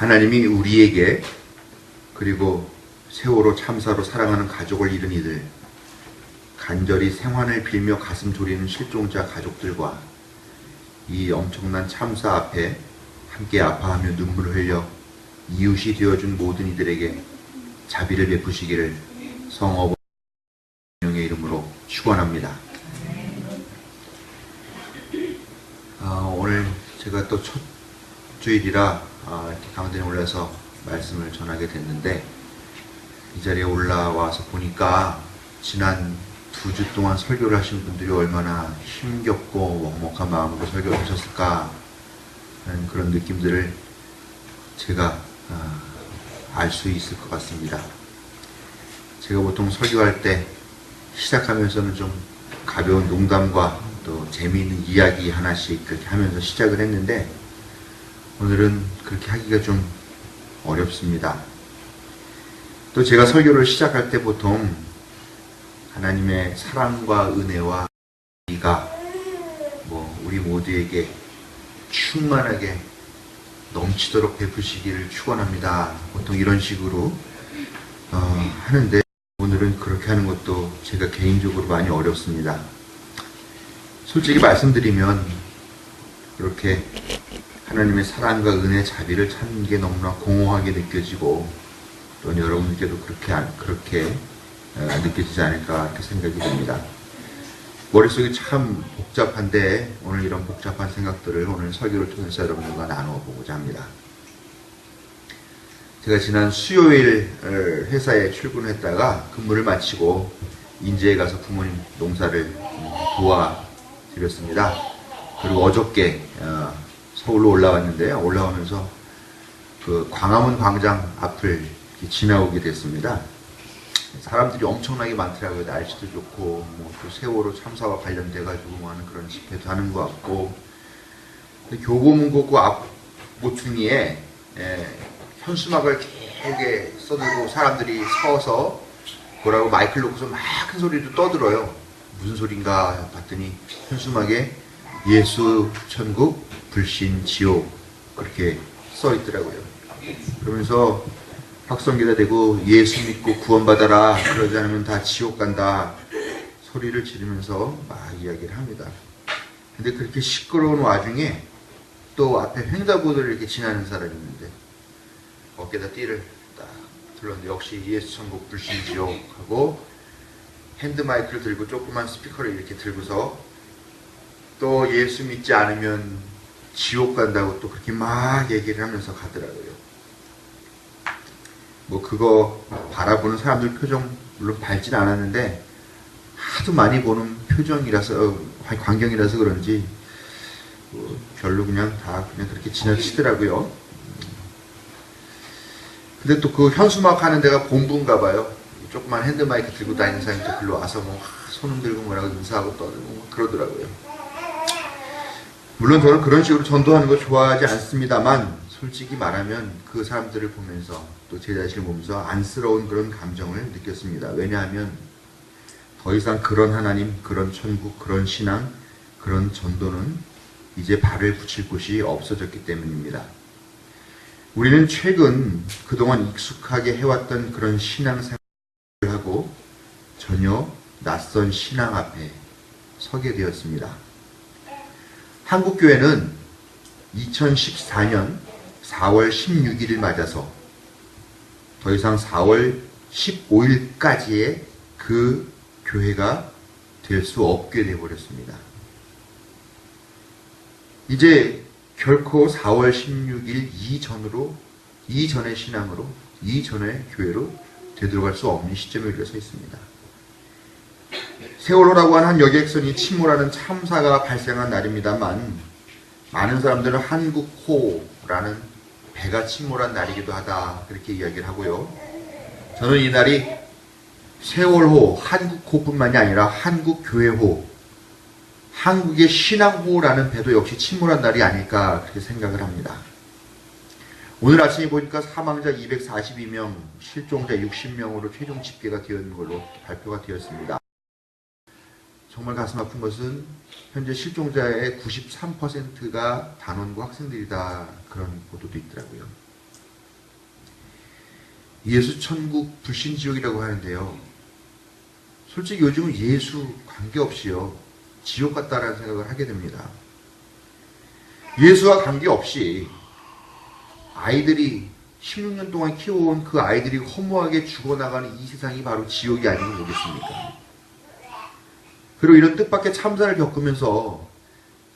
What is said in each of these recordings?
하나님이 우리에게 그리고 세월호 참사로 사랑하는 가족을 잃은 이들, 간절히 생환을 빌며 가슴 졸이는 실종자 가족들과 이 엄청난 참사 앞에 함께 아파하며 눈물을 흘려 이웃이 되어준 모든 이들에게 자비를 베푸시기를 성어버의 이름으로 축원합니다. 오늘 제가 또 첫 주일이라 이렇게 강단에 올라서 말씀을 전하게 됐는데, 이 자리에 올라와서 보니까 지난 2주 동안 설교를 하신 분들이 얼마나 힘겹고 먹먹한 마음으로 설교를 하셨을까 하는 그런 느낌들을 제가 알 수 있을 것 같습니다. 제가 보통 설교할 때 시작하면서는 좀 가벼운 농담과 또 재미있는 이야기 하나씩 그렇게 하면서 시작을 했는데, 오늘은 그렇게 하기가 좀 어렵습니다. 또 제가 설교를 시작할 때 보통 하나님의 사랑과 은혜와 이가 우리 모두에게 충만하게 넘치도록 베푸시기를 축원합니다. 보통 이런 식으로 하는데, 오늘은 그렇게 하는 것도 제가 개인적으로 많이 어렵습니다. 솔직히 말씀드리면 그렇게 하나님의 사랑과 은혜, 자비를 찾는 게 너무나 공허하게 느껴지고, 또 여러분들께도 그렇게 느껴지지 않을까 이렇게 생각이 됩니다. 머릿속이 참 복잡한데, 오늘 이런 복잡한 생각들을 오늘 설교를 통해서 여러분들과 나누어 보고자 합니다. 제가 지난 수요일 회사에 출근했다가 근무를 마치고 인제에 가서 부모님 농사를 도와드렸습니다. 그리고 어저께 서울로 올라왔는데요. 올라오면서 그 광화문 광장 앞을 지나오게 됐습니다. 사람들이 엄청나게 많더라고요. 날씨도 좋고, 또 세월호 참사와 관련돼가지고 하는 그런 집회도 하는 것 같고, 교보문고구 앞 모퉁이에 현수막을 길게 써들고 사람들이 서서 뭐라고 마이크를 놓고서 막 큰 소리로 떠들어요. 무슨 소린가 봤더니 현수막에 예수 천국, 불신 지옥 그렇게 써 있더라고요. 그러면서 확성기다 대고 예수 믿고 구원받아라, 그러지 않으면 다 지옥 간다 소리를 지르면서 막 이야기를 합니다. 근데 그렇게 시끄러운 와중에 또 앞에 횡단보도를 이렇게 지나는 사람이 있는데 어깨에다 띠를 딱 둘렀는데, 역시 예수 천국 불신 지옥 하고 핸드마이크를 들고 조그만 스피커를 이렇게 들고서 또 예수 믿지 않으면 지옥 간다고 또 그렇게 막 얘기를 하면서 가더라고요. 그거 바라보는 사람들 표정 물론 밝진 않았는데, 하도 많이 보는 표정이라서 광경이라서 그런지 별로 그냥 다 그렇게 지나치더라고요. 근데 또 그 현수막 하는 데가 본부인가 봐요. 조그만 핸드마이크 들고 다니는 사람이 또 글로 와서 손 흔들고 뭐라고 인사하고 떠들고 그러더라고요. 물론 저는 그런 식으로 전도하는 거 좋아하지 않습니다만, 솔직히 말하면 그 사람들을 보면서 또 제 자신을 보면서 안쓰러운 그런 감정을 느꼈습니다. 왜냐하면 더 이상 그런 하나님, 그런 천국, 그런 신앙, 그런 전도는 이제 발을 붙일 곳이 없어졌기 때문입니다. 우리는 최근 그동안 익숙하게 해왔던 그런 신앙생활을 하고 전혀 낯선 신앙 앞에 서게 되었습니다. 한국교회는 2014년 4월 16일을 맞아서 더 이상 4월 15일까지의 그 교회가 될 수 없게 되어버렸습니다. 이제 결코 4월 16일 이전의 신앙으로, 이전의 교회로 되돌아갈 수 없는 시점에 우리가 서 있습니다. 세월호라고 하는 한 여객선이 침몰하는 참사가 발생한 날입니다만, 많은 사람들은 한국호라는 배가 침몰한 날이기도 하다 그렇게 이야기를 하고요. 저는 이 날이 세월호, 한국호뿐만이 아니라 한국교회호, 한국의 신앙호라는 배도 역시 침몰한 날이 아닐까 그렇게 생각을 합니다. 오늘 아침에 보니까 사망자 242명, 실종자 60명으로 최종 집계가 되었는 걸로 발표가 되었습니다. 정말 가슴 아픈 것은 현재 실종자의 93%가 단원고 학생들이다, 그런 보도도 있더라고요. 예수 천국 불신 지옥이라고 하는데요. 솔직히 요즘은 예수 관계없이요, 지옥 같다라는 생각을 하게 됩니다. 예수와 관계없이 아이들이 16년 동안 키워온 그 아이들이 허무하게 죽어나가는 이 세상이 바로 지옥이 아니고 뭐겠습니까? 그리고 이런 뜻밖의 참사를 겪으면서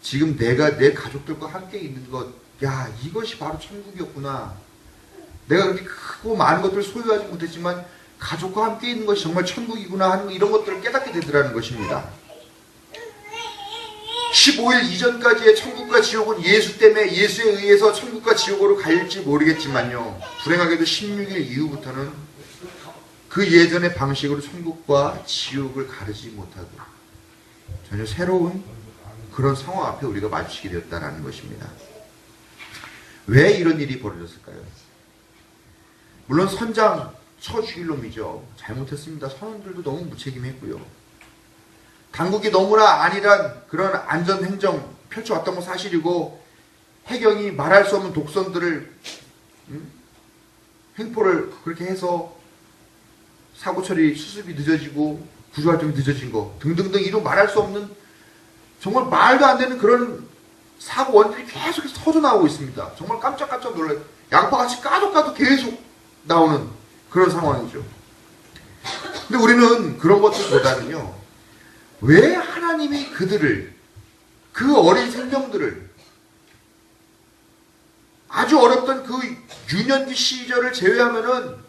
지금 내가 내 가족들과 함께 있는 것, 야, 이것이 바로 천국이었구나. 내가 그렇게 크고 많은 것들을 소유하지 못했지만 가족과 함께 있는 것이 정말 천국이구나 하는 이런 것들을 깨닫게 되더라는 것입니다. 15일 이전까지의 천국과 지옥은 예수 때문에, 예수에 의해서 천국과 지옥으로 갈지 모르겠지만요, 불행하게도 16일 이후부터는 그 예전의 방식으로 천국과 지옥을 가르지 못하고 전혀 새로운 그런 상황 앞에 우리가 마주치게 되었다는 것입니다. 왜 이런 일이 벌어졌을까요? 물론 선장 쳐 죽일 놈이죠. 잘못했습니다. 선원들도 너무 무책임했고요. 당국이 너무나 안일한 그런 안전행정 펼쳐왔던 건 사실이고, 해경이 말할 수 없는 독선들을 횡포를 그렇게 해서 사고 처리 수습이 늦어지고 구조활동이 늦어진 거 등등등, 이런 말할 수 없는 정말 말도 안 되는 그런 사고 원인들이 계속해서 터져나오고 있습니다. 정말 깜짝깜짝 놀라요. 양파같이 까도 계속 나오는 그런 상황이죠. 근데 우리는 그런 것들보다는요, 왜 하나님이 그들을, 그 어린 생명들을, 아주 어렵던 그 유년기 시절을 제외하면은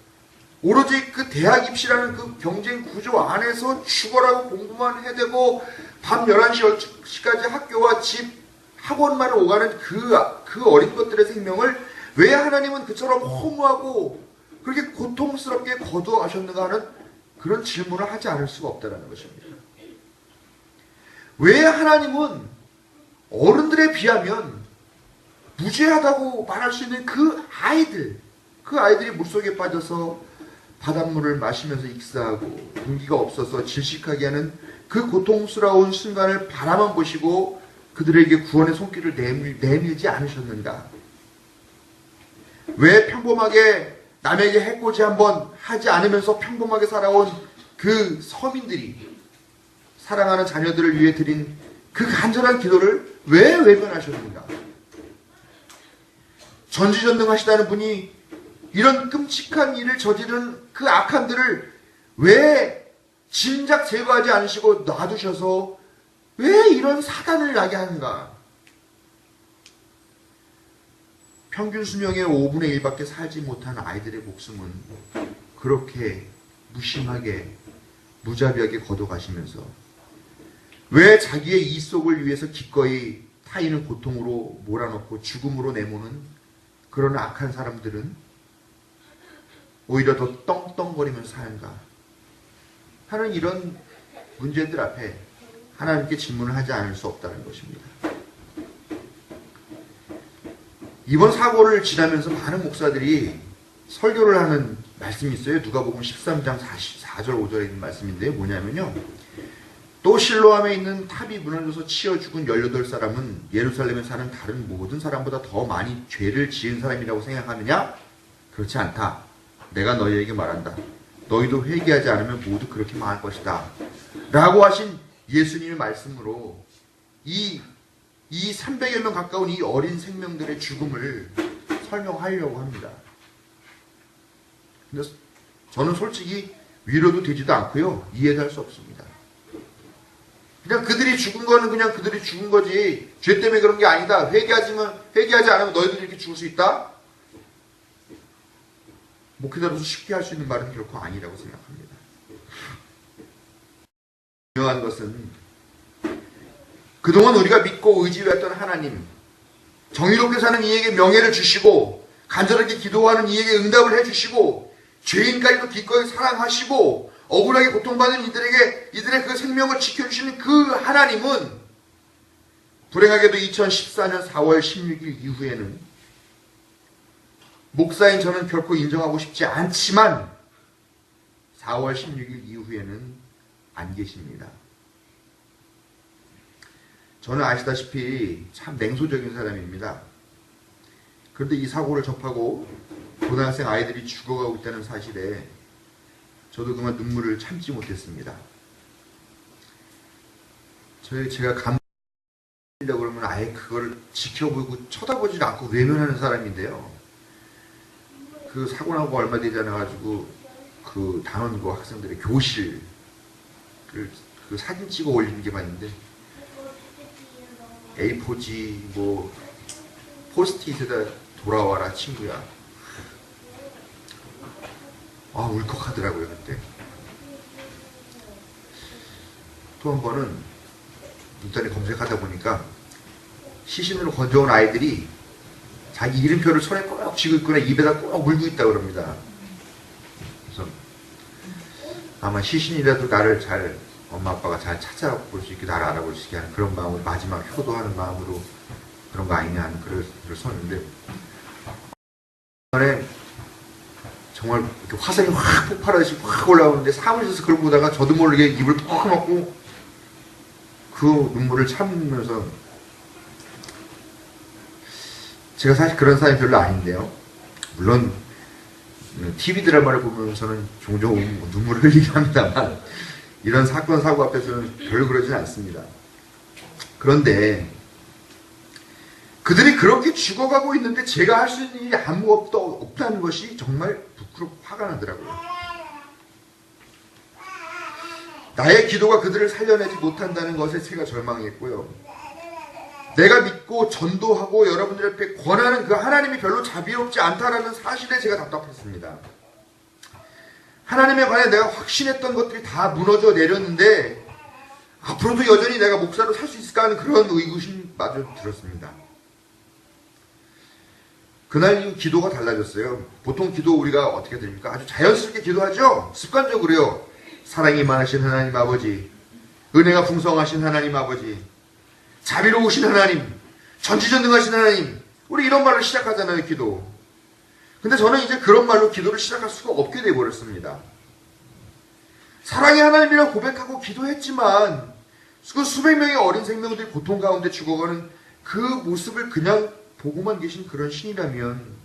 오로지 그 대학 입시라는 그 경쟁 구조 안에서 죽어라고 공부만 해대고 밤 11시, 10시까지 학교와 집, 학원만 오가는 그 어린 것들의 생명을 왜 하나님은 그처럼 허무하고 그렇게 고통스럽게 거두어 가셨는가 하는 그런 질문을 하지 않을 수가 없다는 것입니다. 왜 하나님은 어른들에 비하면 무죄하다고 말할 수 있는 그 아이들이 물속에 빠져서 바닷물을 마시면서 익사하고 공기가 없어서 질식하게 하는 그 고통스러운 순간을 바라만 보시고 그들에게 구원의 손길을 내밀지 않으셨는가? 왜 평범하게 남에게 해코지 한번 하지 않으면서 평범하게 살아온 그 서민들이 사랑하는 자녀들을 위해 드린 그 간절한 기도를 왜 외면하셨는가? 전지전능하시다는 분이 이런 끔찍한 일을 저지른 그 악한들을 왜 진작 제거하지 않으시고 놔두셔서 왜 이런 사단을 나게 하는가? 평균 수명의 5분의 1밖에 살지 못한 아이들의 목숨은 그렇게 무심하게 무자비하게 걷어가시면서 왜 자기의 이속을 위해서 기꺼이 타인을 고통으로 몰아넣고 죽음으로 내모는 그런 악한 사람들은 오히려 더 떵떵거리면서 사는가 하는 이런 문제들 앞에 하나님께 질문을 하지 않을 수 없다는 것입니다. 이번 사고를 지나면서 많은 목사들이 설교를 하는 말씀이 있어요. 누가복음 13장 4절 5절에 있는 말씀인데요. 뭐냐면요, 또 실로암에 있는 탑이 무너져서 치여 죽은 18사람은 예루살렘에 사는 다른 모든 사람보다 더 많이 죄를 지은 사람이라고 생각하느냐? 그렇지 않다. 내가 너희에게 말한다. 너희도 회개하지 않으면 모두 그렇게 망할 것이다. 라고 하신 예수님의 말씀으로 이 300여 명 가까운 이 어린 생명들의 죽음을 설명하려고 합니다. 근데 저는 솔직히 위로도 되지도 않고요, 이해도 할 수 없습니다. 그냥 그들이 죽은 거는 그냥 그들이 죽은 거지, 죄 때문에 그런 게 아니다. 회개하지 않으면 너희들 이렇게 죽을 수 있다? 목회자로서 쉽게 할 수 있는 말은 결코 아니라고 생각합니다. 중요한 것은 그동안 우리가 믿고 의지했던 하나님, 정의롭게 사는 이에게 명예를 주시고 간절하게 기도하는 이에게 응답을 해주시고 죄인까지도 기꺼이 사랑하시고 억울하게 고통받는 이들의 그 생명을 지켜주시는 그 하나님은 불행하게도 2014년 4월 16일 이후에는 목사인 저는 결코 인정하고 싶지 않지만 4월 16일 이후에는 안 계십니다. 저는 아시다시피 참 냉소적인 사람입니다. 그런데 이 사고를 접하고 고등학생 아이들이 죽어가고 있다는 사실에 저도 그만 눈물을 참지 못했습니다. 제가 감리려고 그러면 아예 그거를 지켜보고 쳐다보지 않고 외면하는 사람인데요. 그 사고 나고 얼마 되지 않아가지고 그 단원고 학생들의 교실을 그 사진 찍어 올리는 게 많은데 A4지 뭐 포스트잇에다 돌아와라 친구야. 아, 울컥하더라고요 그때. 또 한 번은 인터넷 검색하다 보니까 시신으로 건져온 아이들이 자기 이름표를 손에 꼭 쥐고 있거나 입에다 꼭 물고 있다고 그럽니다. 그래서 아마 시신이라도 나를 잘 엄마 아빠가 잘 찾아볼 수 있게 나를 알아볼 수 있게 하는 그런 마음으로 마지막 효도하는 마음으로 그런 거 아니냐 하는 글을 썼는데, 정말 이렇게 화살이 확 폭발하듯이 확 올라오는데 사무실에서 그걸 보다가 저도 모르게 입을 퍽 막고 그 눈물을 참으면서, 제가 사실 그런 사람이 별로 아닌데요. 물론 TV 드라마를 보면서는 종종 눈물을 흘리긴 합니다만 이런 사건 사고 앞에서는 별로 그러진 않습니다. 그런데 그들이 그렇게 죽어가고 있는데 제가 할 수 있는 일이 아무것도 없다는 것이 정말 부끄럽고 화가 나더라고요. 나의 기도가 그들을 살려내지 못한다는 것에 제가 절망했고요. 내가 믿고 전도하고 여러분들 앞에 권하는 그 하나님이 별로 자비롭지 않다라는 사실에 제가 답답했습니다. 하나님에 관해 내가 확신했던 것들이 다 무너져 내렸는데 앞으로도 여전히 내가 목사로 살 수 있을까 하는 그런 의구심마저 들었습니다. 그날 이후 기도가 달라졌어요. 보통 기도 우리가 어떻게 됩니까? 아주 자연스럽게 기도하죠? 습관적으로요. 사랑이 많으신 하나님 아버지, 은혜가 풍성하신 하나님 아버지, 자비로우신 하나님, 전지전능하신 하나님, 우리 이런 말로 시작하잖아요, 기도. 근데 저는 이제 그런 말로 기도를 시작할 수가 없게 되어버렸습니다. 사랑의 하나님이라고 고백하고 기도했지만 그 수백 명의 어린 생명들이 고통 가운데 죽어가는 그 모습을 그냥 보고만 계신 그런 신이라면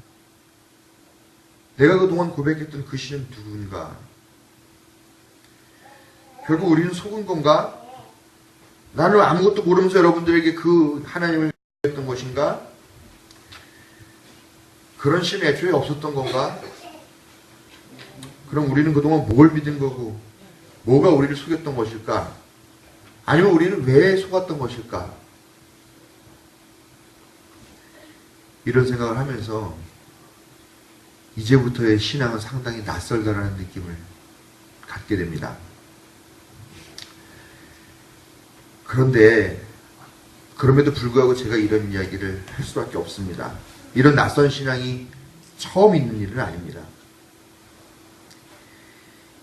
내가 그동안 고백했던 그 신은 누군가? 결국 우리는 속은 건가? 나는 아무것도 모르면서 여러분들에게 그 하나님을 했던 것인가? 그런 신이 애초에 없었던 건가? 그럼 우리는 그동안 뭘 믿은 거고 뭐가 우리를 속였던 것일까? 아니면 우리는 왜 속았던 것일까? 이런 생각을 하면서 이제부터의 신앙은 상당히 낯설다라는 느낌을 갖게 됩니다. 그런데 그럼에도 불구하고 제가 이런 이야기를 할 수밖에 없습니다. 이런 낯선 신앙이 처음 있는 일은 아닙니다.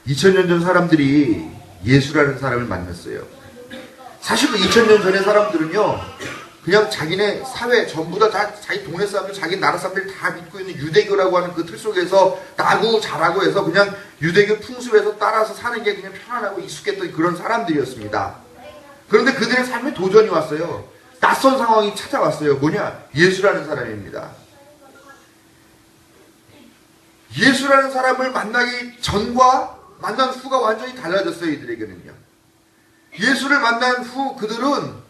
2000년 전 사람들이 예수라는 사람을 만났어요. 사실 그 2000년 전의 사람들은요, 그냥 자기네 사회 전부 다 자기 동네 사람들, 자기 나라 사람들이 다 믿고 있는 유대교라고 하는 그 틀 속에서 나고 자라고 해서 그냥 유대교 풍습에서 따라서 사는 게 그냥 편안하고 익숙했던 그런 사람들이었습니다. 그런데 그들의 삶에 도전이 왔어요. 낯선 상황이 찾아왔어요. 뭐냐? 예수라는 사람입니다. 예수라는 사람을 만나기 전과 만난 후가 완전히 달라졌어요. 이들에게는요. 예수를 만난 후 그들은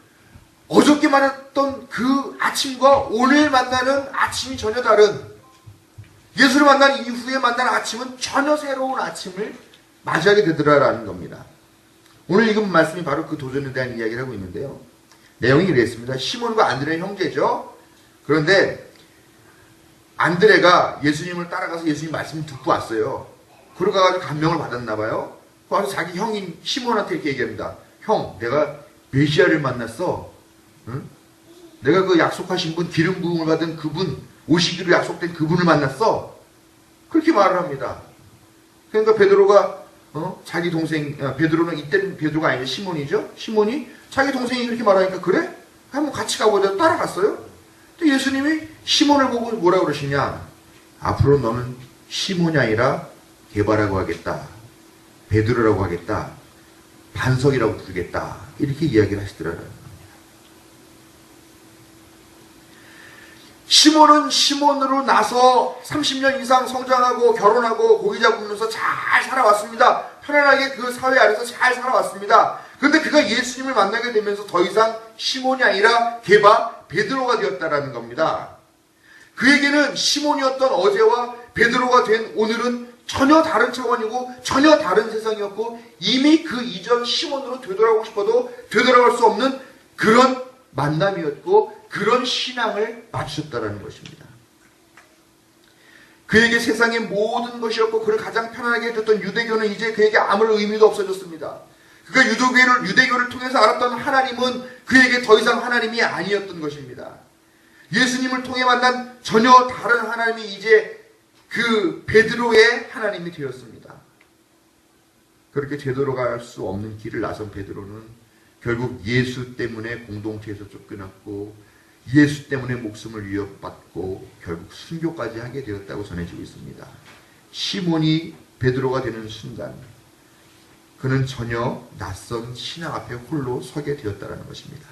어저께 말했던 그 아침과 오늘 만나는 아침이 전혀 다른, 예수를 만난 이후에 만난 아침은 전혀 새로운 아침을 맞이하게 되더라라는 겁니다. 오늘 읽은 말씀이 바로 그 도전에 대한 이야기를 하고 있는데요. 내용이 이랬습니다. 시몬과 안드레의 형제죠. 그런데 안드레가 예수님을 따라가서 예수님 말씀을 듣고 왔어요. 그러고 가지고 감명을 받았나 봐요. 그래서 자기 형인 시몬한테 이렇게 얘기합니다. 형, 내가 메시아를 만났어. 응? 내가 그 약속하신 분, 기름 부음을 받은 그분, 오시기로 약속된 그분을 만났어. 그렇게 말을 합니다. 그러니까 베드로가 자기 동생, 베드로는 이때는 베드로가 아니죠. 시몬이죠. 시몬이 자기 동생이 그렇게 말하니까 그래? 한번 같이 가보자. 따라갔어요. 근데 예수님이 시몬을 보고 뭐라 그러시냐? 앞으로 너는 시몬이 아니라 게바라고 하겠다. 베드로라고 하겠다. 반석이라고 부르겠다. 이렇게 이야기를 하시더라고요. 시몬은 시몬으로 나서 30년 이상 성장하고 결혼하고 고기 잡으면서 잘 살아왔습니다. 편안하게 그 사회 안에서 잘 살아왔습니다. 그런데 그가 예수님을 만나게 되면서 더 이상 시몬이 아니라 게바 베드로가 되었다라는 겁니다. 그에게는 시몬이었던 어제와 베드로가 된 오늘은 전혀 다른 차원이고 전혀 다른 세상이었고, 이미 그 이전 시몬으로 되돌아가고 싶어도 되돌아갈 수 없는 그런 만남이었고 그런 신앙을 맞추셨다라는 것입니다. 그에게 세상의 모든 것이었고 그를 가장 편안하게 해줬던 유대교는 이제 그에게 아무런 의미도 없어졌습니다. 그가 유대교를 통해서 알았던 하나님은 그에게 더 이상 하나님이 아니었던 것입니다. 예수님을 통해 만난 전혀 다른 하나님이 이제 그 베드로의 하나님이 되었습니다. 그렇게 되돌아갈 수 없는 길을 나선 베드로는 결국 예수 때문에 공동체에서 쫓겨났고 예수 때문에 목숨을 위협받고 결국 순교까지 하게 되었다고 전해지고 있습니다. 시몬이 베드로가 되는 순간 그는 전혀 낯선 신앙 앞에 홀로 서게 되었다는 것입니다.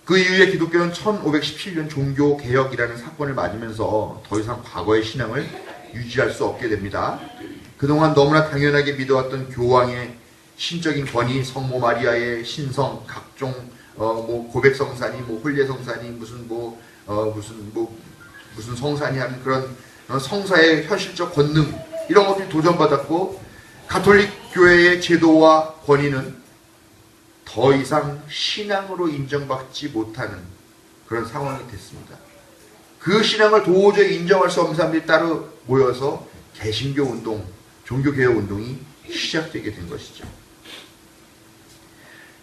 그 이후에 기독교는 1517년 종교개혁이라는 사건을 맞으면서 더 이상 과거의 신앙을 유지할 수 없게 됩니다. 그동안 너무나 당연하게 믿어왔던 교황의 신적인 권위, 성모 마리아의 신성, 각종 고백성산이 홀례성산이 무슨 성산이 하는 그런 성사의 현실적 권능, 이런 것들이 도전받았고, 가톨릭 교회의 제도와 권위는 더 이상 신앙으로 인정받지 못하는 그런 상황이 됐습니다. 그 신앙을 도저히 인정할 수 없는 사람들이 따로 모여서 개신교 운동, 종교개혁 운동이 시작되게 된 것이죠.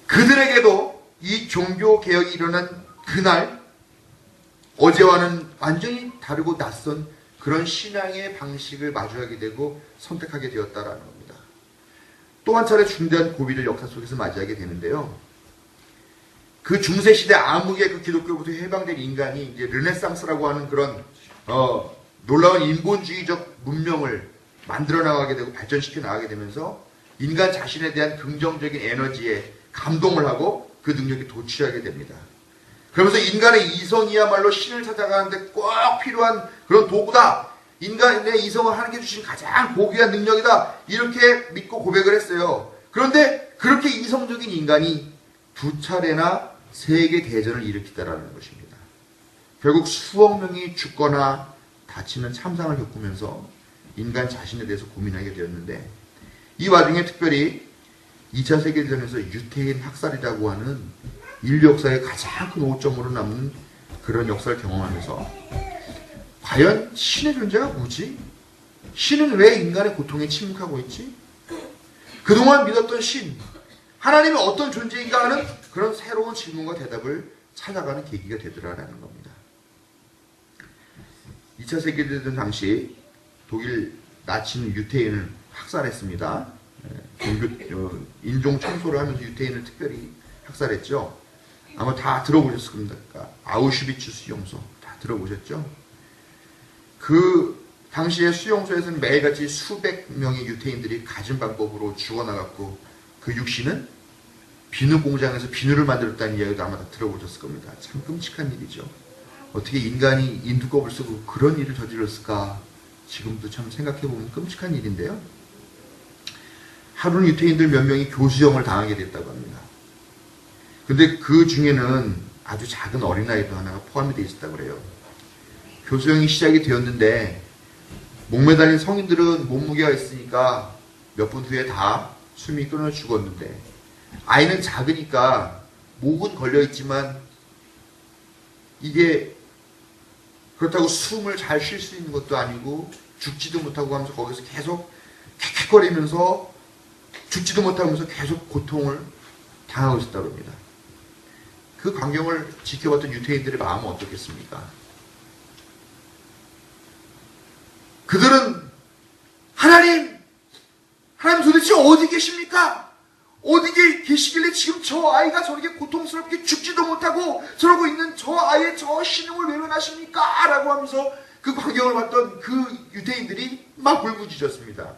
그들에게도 이 종교개혁이 일어난 그날 어제와는 완전히 다르고 낯선 그런 신앙의 방식을 마주하게 되고 선택하게 되었다라는 겁니다. 또 한 차례 중대한 고비를 역사 속에서 맞이하게 되는데요. 그 중세시대 암흑의 그 기독교부터 해방된 인간이 이제 르네상스라고 하는 그런 놀라운 인본주의적 문명을 만들어 나가게 되고 발전시켜 나가게 되면서 인간 자신에 대한 긍정적인 에너지에 감동을 하고 그 능력이 도취하게 됩니다. 그러면서 인간의 이성이야말로 신을 찾아가는데 꼭 필요한 그런 도구다. 인간의 이성을 하나님께 주신 가장 고귀한 능력이다. 이렇게 믿고 고백을 했어요. 그런데 그렇게 이성적인 인간이 두 차례나 세계 대전을 일으키다라는 것입니다. 결국 수억 명이 죽거나 다치는 참상을 겪으면서 인간 자신에 대해서 고민하게 되었는데, 이 와중에 특별히 2차 세계대전에서 유태인 학살이라고 하는 인류 역사의 가장 큰 오점으로 남는 그런 역사를 경험하면서 과연 신의 존재가 뭐지? 신은 왜 인간의 고통에 침묵하고 있지? 그동안 믿었던 신, 하나님이 어떤 존재인가 하는 그런 새로운 질문과 대답을 찾아가는 계기가 되더라라는 겁니다. 2차 세계대전 당시 독일 나치는 유태인을 학살했습니다. 인종 청소를 하면서 유태인을 특별히 학살했죠. 아마 다 들어보셨을 겁니다. 아우슈비츠 수용소 다 들어보셨죠? 그 당시에 수용소에서는 매일같이 수백 명의 유태인들이 가진 방법으로 죽어나갔고, 그 육신은 비누 공장에서 비누를 만들었다는 이야기도 아마 다 들어보셨을 겁니다. 참 끔찍한 일이죠. 어떻게 인간이 인두껍을 쓰고 그런 일을 저질렀을까? 지금도 참 생각해보면 끔찍한 일인데요. 하루는 유태인들 몇 명이 교수형을 당하게 됐다고 합니다. 근데 그 중에는 아주 작은 어린아이도 하나가 포함이 되어 있었다고 그래요. 교수형이 시작이 되었는데 목매달린 성인들은 몸무게가 있으니까 몇 분 후에 다 숨이 끊어 죽었는데, 아이는 작으니까 목은 걸려있지만 이게 그렇다고 숨을 잘 쉴 수 있는 것도 아니고 죽지도 못하고 하면서 거기서 계속 킥킥거리면서 죽지도 못하면서 계속 고통을 당하고 있었다고 합니다. 그 광경을 지켜봤던 유태인들의 마음은 어떻겠습니까? 그들은 하나님 도대체 어디 계십니까? 어디 계시길래 지금 저 아이가 저렇게 고통스럽게 죽지도 못하고 저러고 있는 저 아이의 저 신음을 왜 면하십니까? 라고 하면서 그 광경을 봤던 그 유태인들이 막 울부짖었습니다.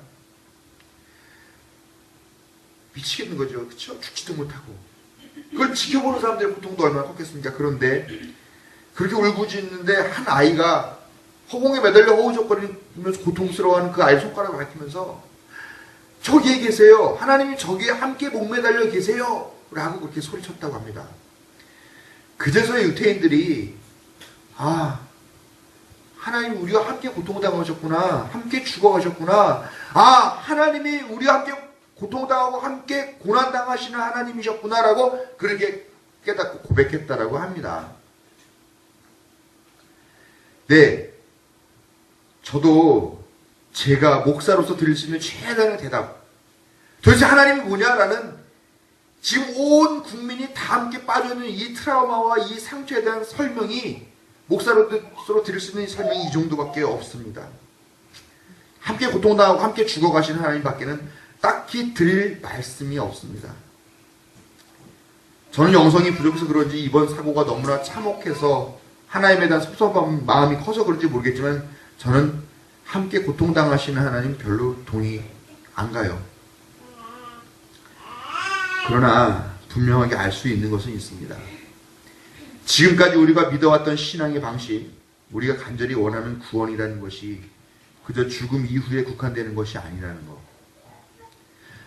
미치겠는 거죠. 그쵸? 죽지도 못하고. 그걸 지켜보는 사람들의 고통도 얼마나 컸겠습니까? 그런데 그렇게 울부짖는데 한 아이가 허공에 매달려 허우적거리면서 고통스러워하는 그 아이 손가락을 밝히면서 저기에 계세요. 하나님이 저기에 함께 목매달려 계세요. 라고 그렇게 소리쳤다고 합니다. 그제서야 유태인들이 하나님 우리와 함께 고통당하셨구나. 함께 죽어가셨구나. 하나님이 우리와 함께 고통당하고 함께 고난당하시는 하나님이셨구나 라고 그렇게 깨닫고 고백했다라고 합니다. 네, 저도 제가 목사로서 드릴 수 있는 최대한의 대답, 도대체 하나님이 뭐냐라는 지금 온 국민이 다 함께 빠져있는 이 트라우마와 이 상처에 대한 설명이, 목사로서 드릴 수 있는 설명이 이 정도밖에 없습니다. 함께 고통당하고 함께 죽어가시는 하나님 밖에는 딱히 드릴 말씀이 없습니다. 저는 영성이 부족해서 그런지 이번 사고가 너무나 참혹해서 하나님에 대한 섭섭한 마음이 커서 그런지 모르겠지만 저는 함께 고통당하시는 하나님 별로 동의 안 가요. 그러나 분명하게 알 수 있는 것은 있습니다. 지금까지 우리가 믿어왔던 신앙의 방식, 우리가 간절히 원하는 구원이라는 것이 그저 죽음 이후에 국한되는 것이 아니라는 것.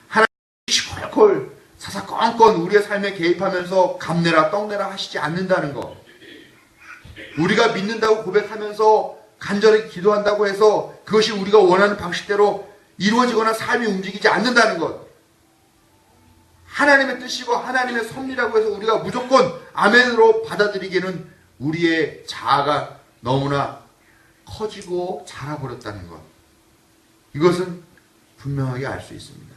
하나님이 시콜콜 사사건건 우리의 삶에 개입하면서 감내라 떡내라 하시지 않는다는 것. 우리가 믿는다고 고백하면서 간절히 기도한다고 해서 그것이 우리가 원하는 방식대로 이루어지거나 삶이 움직이지 않는다는 것. 하나님의 뜻이고 하나님의 섭리라고 해서 우리가 무조건 아멘으로 받아들이기에는 우리의 자아가 너무나 커지고 자라버렸다는 것. 이것은 분명하게 알 수 있습니다.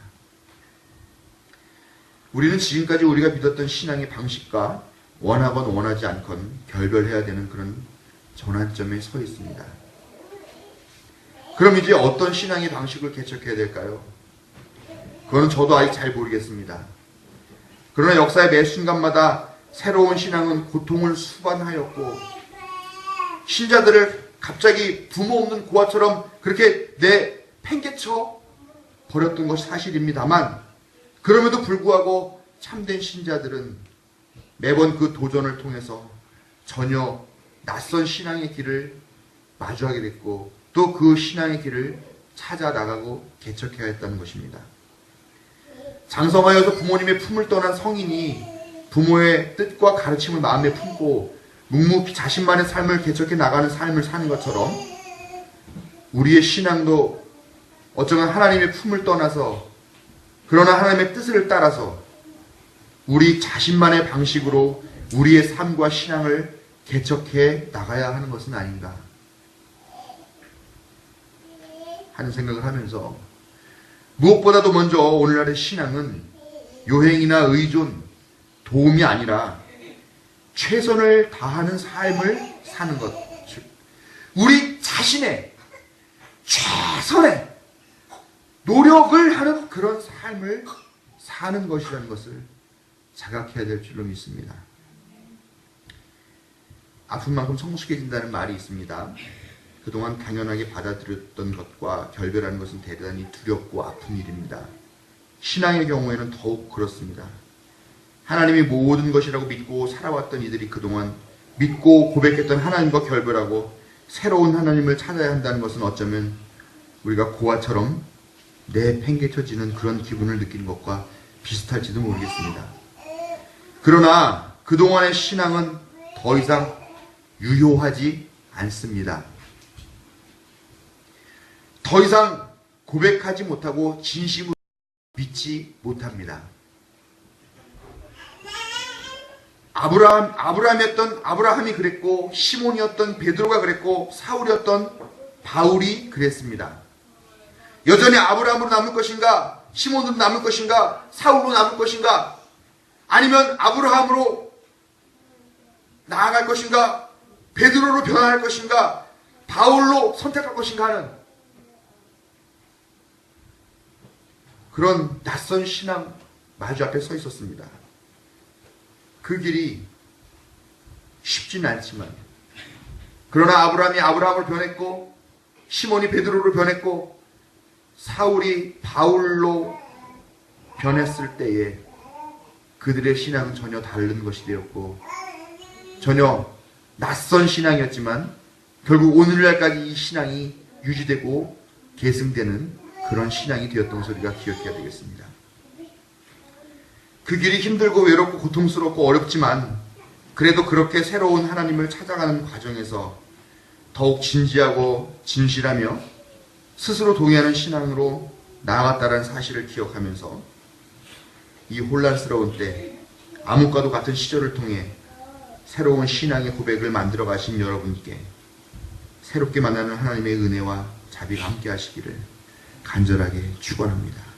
우리는 지금까지 우리가 믿었던 신앙의 방식과 원하건 원하지 않건 결별해야 되는 그런 전환점에 서 있습니다. 그럼 이제 어떤 신앙의 방식을 개척해야 될까요? 그거는 저도 아직 잘 모르겠습니다. 그러나 역사의 매 순간마다 새로운 신앙은 고통을 수반하였고 신자들을 갑자기 부모 없는 고아처럼 그렇게 팽개쳐 버렸던 것이 사실입니다만, 그럼에도 불구하고 참된 신자들은 매번 그 도전을 통해서 전혀 낯선 신앙의 길을 마주하게 됐고 또 그 신앙의 길을 찾아 나가고 개척해야 했다는 것입니다. 장성하여서 부모님의 품을 떠난 성인이 부모의 뜻과 가르침을 마음에 품고 묵묵히 자신만의 삶을 개척해 나가는 삶을 사는 것처럼 우리의 신앙도 어쩌면 하나님의 품을 떠나서, 그러나 하나님의 뜻을 따라서 우리 자신만의 방식으로 우리의 삶과 신앙을 개척해 나가야 하는 것은 아닌가 하는 생각을 하면서, 무엇보다도 먼저 오늘날의 신앙은 요행이나 의존, 도움이 아니라 최선을 다하는 삶을 사는 것, 즉 우리 자신의 최선의 노력을 하는 그런 삶을 사는 것이라는 것을 자각해야 될 줄로 믿습니다. 아픈 만큼 성숙해진다는 말이 있습니다. 그동안 당연하게 받아들였던 것과 결별하는 것은 대단히 두렵고 아픈 일입니다. 신앙의 경우에는 더욱 그렇습니다. 하나님이 모든 것이라고 믿고 살아왔던 이들이 그동안 믿고 고백했던 하나님과 결별하고 새로운 하나님을 찾아야 한다는 것은 어쩌면 우리가 고아처럼 내팽개쳐지는 그런 기분을 느끼는 것과 비슷할지도 모르겠습니다. 그러나 그동안의 신앙은 더 이상 유효하지 않습니다. 더 이상 고백하지 못하고 진심으로 믿지 못합니다. 아브라함이 그랬고, 시몬이었던 베드로가 그랬고, 사울이었던 바울이 그랬습니다. 여전히 아브라함으로 남을 것인가? 시몬으로 남을 것인가? 사울로 남을 것인가? 아니면 아브라함으로 나아갈 것인가? 베드로로 변화할 것인가? 바울로 선택할 것인가 하는 그런 낯선 신앙 마주 앞에 서 있었습니다. 그 길이 쉽지는 않지만, 그러나 아브라함이 아브라함을 변했고, 시몬이 베드로로 변했고, 사울이 바울로 변했을 때에 그들의 신앙은 전혀 다른 것이 되었고, 전혀 낯선 신앙이었지만 결국 오늘날까지 이 신앙이 유지되고 계승되는 그런 신앙이 되었던 것을 우리가 기억해야 되겠습니다. 그 길이 힘들고 외롭고 고통스럽고 어렵지만 그래도 그렇게 새로운 하나님을 찾아가는 과정에서 더욱 진지하고 진실하며 스스로 동의하는 신앙으로 나아갔다는 사실을 기억하면서 이 혼란스러운 때 암흑과도 같은 시절을 통해 새로운 신앙의 고백을 만들어 가신 여러분께 새롭게 만나는 하나님의 은혜와 자비가 함께 하시기를 간절하게 축원합니다.